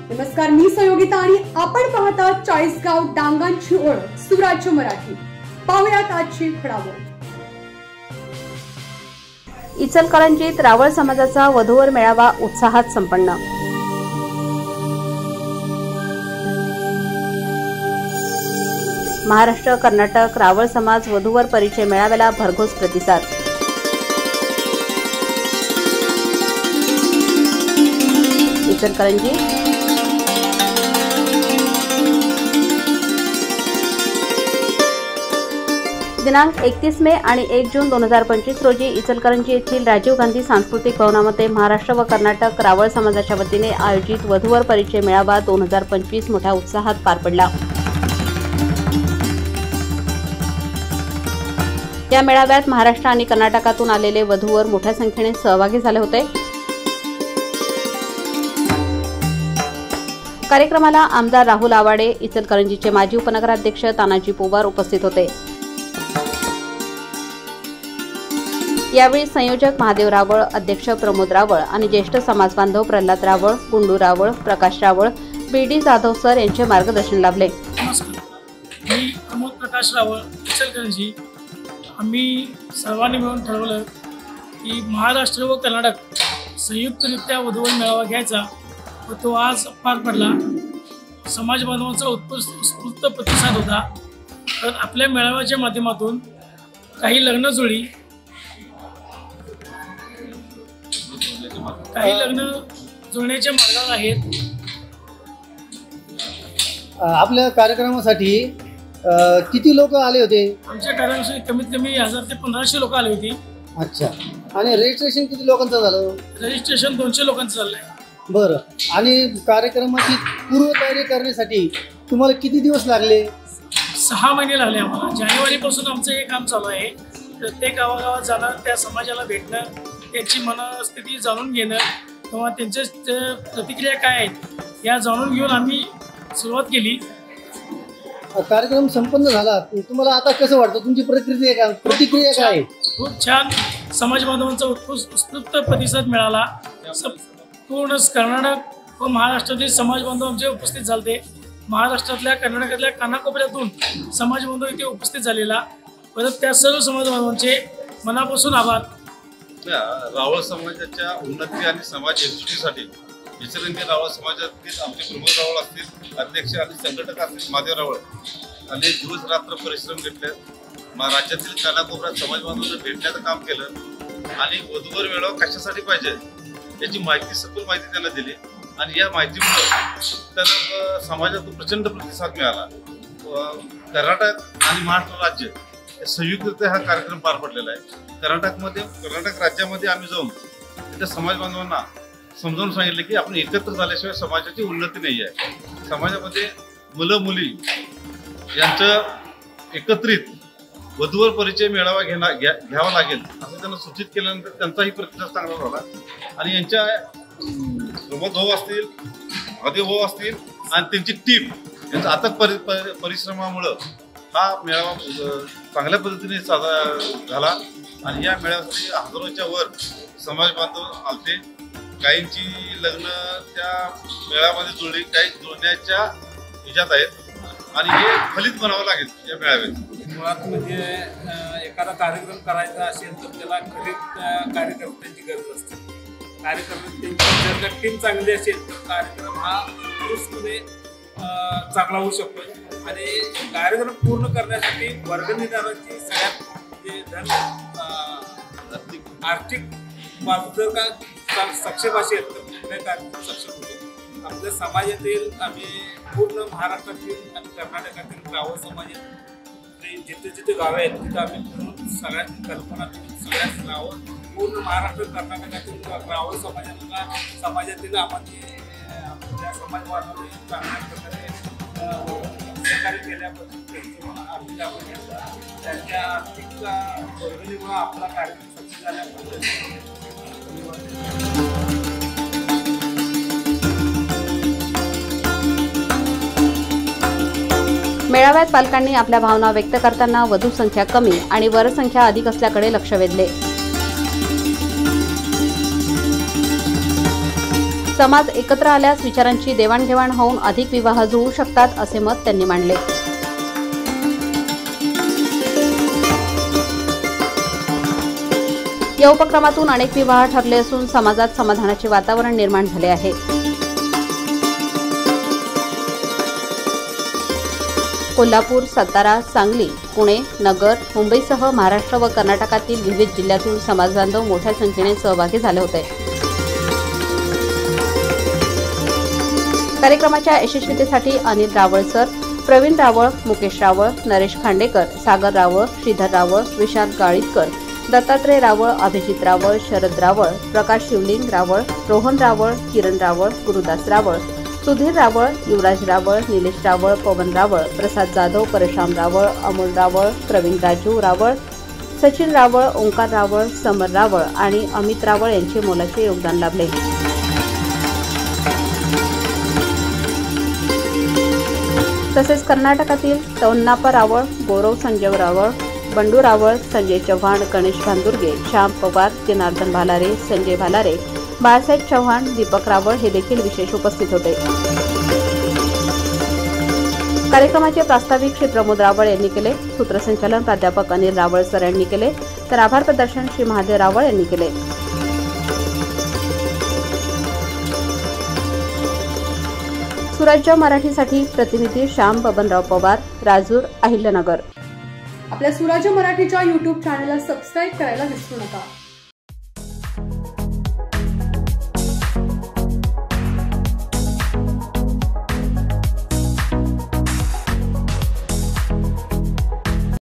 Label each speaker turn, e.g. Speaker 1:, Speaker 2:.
Speaker 1: नमस्कार, मी सहयोगिता आणि आपण पाहता चाळीसगाव डांगांची ओळख सुराज्य मराठी। पाहुयात आजची घडामोड।
Speaker 2: इचलकरंजीत रावळ समाजाचा वधूवर मेळावा उत्साहात संपन्न। महाराष्ट्र कर्नाटक रावळ समाज वधूवर परिचय मेळाव्याला भरघोस प्रतिसाद। इचलकरंजी दिनांक 31 मे आणि 1 जून 2025 रोजी इचलकरंजी येथील राजीव गांधी सांस्कृतिक भवनामध्ये महाराष्ट्र व कर्नाटक रावळ समाजाच्या वतीने आयोजित वधूवर परिचय मेळावा 2025 मोठ्या उत्साहात पार पडला। या मेळाव्यात महाराष्ट्र आणि कर्नाटकातून आलेले वधूवर मोठ्या संख्येने सहभागी झाले होते। कार्यक्रमाला आमदार राहुल आवाडे, इचलकरंजीचे माजी उपनगराध्यक्ष तानाजी पोवार उपस्थित होते। यावेळी संयोजक महादेव रावळ, अध्यक्ष प्रमोद रावळ आणि ज्येष्ठ समाजबांधव प्रल्हाद रावळ, गुंडू रावळ, प्रकाश रावळ, बीडी जाधव सर यांचे मार्गदर्शन लाभले।
Speaker 3: मी प्रमोद प्रकाश रावळ, इचलकरंजी। आम्ही सर्वांनी मिळून ठरवलं की महाराष्ट्र व कर्नाटक संयुक्तरित्या वधूवर मेळावा घ्यायचा व तो आज पार पडला। समाज बांधवांचा उत्स्फूर्त प्रतिसाद होता। तर आपल्या मेळाव्याच्या माध्यमातून काही लग्न जुळण्याच्या मार्गावर आहेत।
Speaker 4: आपल्या कार्यक्रमासाठी किती लोक आले होते?
Speaker 3: आमच्या कार्यक्रमासाठी कमीत कमी 1000 ते 1500 लोक आले होते।
Speaker 4: अच्छा, आणि रजिस्ट्रेशन किती लोकांचं झालं?
Speaker 3: रजिस्ट्रेशन 200 लोकांचं झालंय।
Speaker 4: बरं, आणि कार्यक्रमाची पूर्वतयारी करण्यासाठी तुम्हाला किती दिवस लागले?
Speaker 3: 6 महिने लागले आम्हाला। जानेवारीपासून आमचं हे काम चालू आहे। प्रत्येक गावागावात जाणं, त्या समाजाला भेटणं, त्यांची मनस्थिती जाणून घेणं किंवा त्यांच्या प्रतिक्रिया काय आहेत या जाणून घेऊन आम्ही सुरुवात केली।
Speaker 4: कार्यक्रम संपन्न झाला, तुम्हाला आता कसं वाटतं? तुमची प्रतिक्रिया काय आहे?
Speaker 3: खूप छान, समाज बांधवांचा उत्स्फूर्त प्रतिसाद मिळाला। पूर्ण कर्नाटक व महाराष्ट्रातील समाज बांधव आमचे उपस्थित झाले। महाराष्ट्रातल्या कर्नाटकातल्या कानाकोपऱ्यातून समाज बांधव इथे उपस्थित झालेला। परत त्या सर्व समाज बांधवांचे मनापासून आभार।
Speaker 5: रावळ समाजाच्या उन्नती आणि समाज एकजुटीसाठी इचलकरंजी रावळ समाजातील आमचे प्रमोद रावळ असतील, अध्यक्ष आणि संघटक असतील महादेव रावळ, अनेक दिवस रात्र परिश्रम घेतले। राज्यातील कानाकोपऱ्यात समाज बांधवांना भेटण्याचं काम केलं आणि वधूवर मेळावा कशासाठी पाहिजे याची माहिती, सखोल माहिती त्यांना दिली आणि या माहितीमुळे त्यांना समाजातून प्रचंड प्रतिसाद मिळाला। कर्नाटक आणि महाराष्ट्र राज्य संयुक्तरित्या हा कार्यक्रम पार पडलेला आहे। कर्नाटक राज्यामध्ये आम्ही जाऊन तिथे समाज बांधवांना समजावून सांगितलं की आपण एकत्र झाल्याशिवाय समाजाची उन्नती नाही आहे। समाजामध्ये मुलं मुली यांचं एकत्रित वधूवर परिचय मेळावा घ्यावा लागेल असं त्यांना सूचित केल्यानंतर त्यांचाही प्रतिसाद चांगला झाला आणि यांच्या प्रमोद भाऊ असतील, महादेव भाऊ असतील आणि त्यांची टीम यांचा अथक परिश्रमामुळं हा मेळावा चांगल्या पद्धतीने साजरा झाला आणि या मेळाव्यासाठी हजारोच्या वर समाज बांधव आलते। काहींची लग्न त्या मेळाव्यामध्ये जुळली, काही जुळण्याच्या हिच्यात आहेत आणि हे फलित बनावं लागेल या मेळाव्यात।
Speaker 6: मुळात म्हणजे एखादा कार्यक्रम करायचा असेल तर त्याला खरीद कार्यकर्त्यांची गरज असते। कार्यकर्त्यांची जर का टीम चांगली असेल तर कार्यक्रम हा उत्कृष्टपणे चांगला होऊ शकतो आणि कार्यक्रम पूर्ण करण्यासाठी वर्गणीदारांची सगळ्यात आर्थिक बाजू जर का सक्षम असेल तर कुठल्याही कार्यक्रम सक्षम होतो। आपल्या समाजातील आम्ही पूर्ण महाराष्ट्रातील आणि कर्नाटकातील रावळ समाजातील जिथे जिथे गावे आहेत तिथं आम्ही सगळ्यात कल्पना सगळ्यात रावळ पूर्ण महाराष्ट्र कर्नाटकातील रावळ समाजातील आम्हाला आपल्या समाज बांधवांनी चांगल्या प्रकारे सहकार्य केल्याबद्दल आर्थिक आपण त्यांच्या आर्थिक वर्गणीमुळे आपला कार्यक्रम सक्सेस झाल्याबद्दल
Speaker 2: मेळाव्यात पालकांनी आपल्या भावना व्यक्त करताना वधू संख्या कमी आणि वर संख्या अधिक असल्याकडे लक्ष वेधले। समाज एकत्र आल्यास विचारांची देवाणघेवाण होऊन अधिक विवाह जुळू शकतात असे मत त्यांनी मांडले. या उपक्रमातून अनेक विवाह ठरले असून समाजात समाधानाचे वातावरण निर्माण झाले आहे. कोल्हापूर, सातारा, सांगली, पुणे, नगर, मुंबईसह महाराष्ट्र व कर्नाटकातील विविध जिल्ह्यातून समाजबांधव मोठ्या संख्येने सहभागी झाले होते. कार्यक्रमाच्या यशस्वीतेसाठी अनिल रावळ सर, प्रवीण रावळ, मुकेश रावळ, नरेश खांडेकर, सागर रावळ, श्रीधर रावळ, विशाल गाळीतकर, दत्तात्रय रावळ, अभिजित रावळ, शरद रावळ, प्रकाश शिवलिंग रावळ, रोहन रावळ, किरण रावळ, गुरुदास रावळ, सुधीर रावळ, युवराज रावळ, निलेश रावळ, पवन रावळ, प्रसाद जाधव, परशुराम रावळ, अमोल रावळ, प्रवीण राजू रावळ, सचिन रावळ, ओंकार रावळ, समर रावळ आणि अमित रावळ यांचे मोलाचे योगदान लाभले. तसेच कर्नाटकातील तवन्नाप्पा रावळ, गौरव संजय रावळ, बंडू रावळ, संजय चव्हाण, गणेश भांदुर्गे, श्याम पवार, जनार्दन भालारे, संजय भालारे, बाळासाहेब चव्हाण, दीपक रावळ हे देखील विशेष उपस्थित होते. कार्यक्रमाचे प्रास्ताविक श्री प्रमोद रावळ यांनी केले. सूत्रसंचालन प्राध्यापक अनिल रावळ सर यांनी केले, तर आभार प्रदर्शन श्री महादेव रावळ यांनी केले. सुराज्य मराठीसाठी प्रतिनिधी श्याम बबनराव पवार, राजूर, अहिल्यानगर.
Speaker 1: आपल्या सुराज्य मराठीच्या YouTube चॅनलला सबस्क्राईब करायला विसरू नका.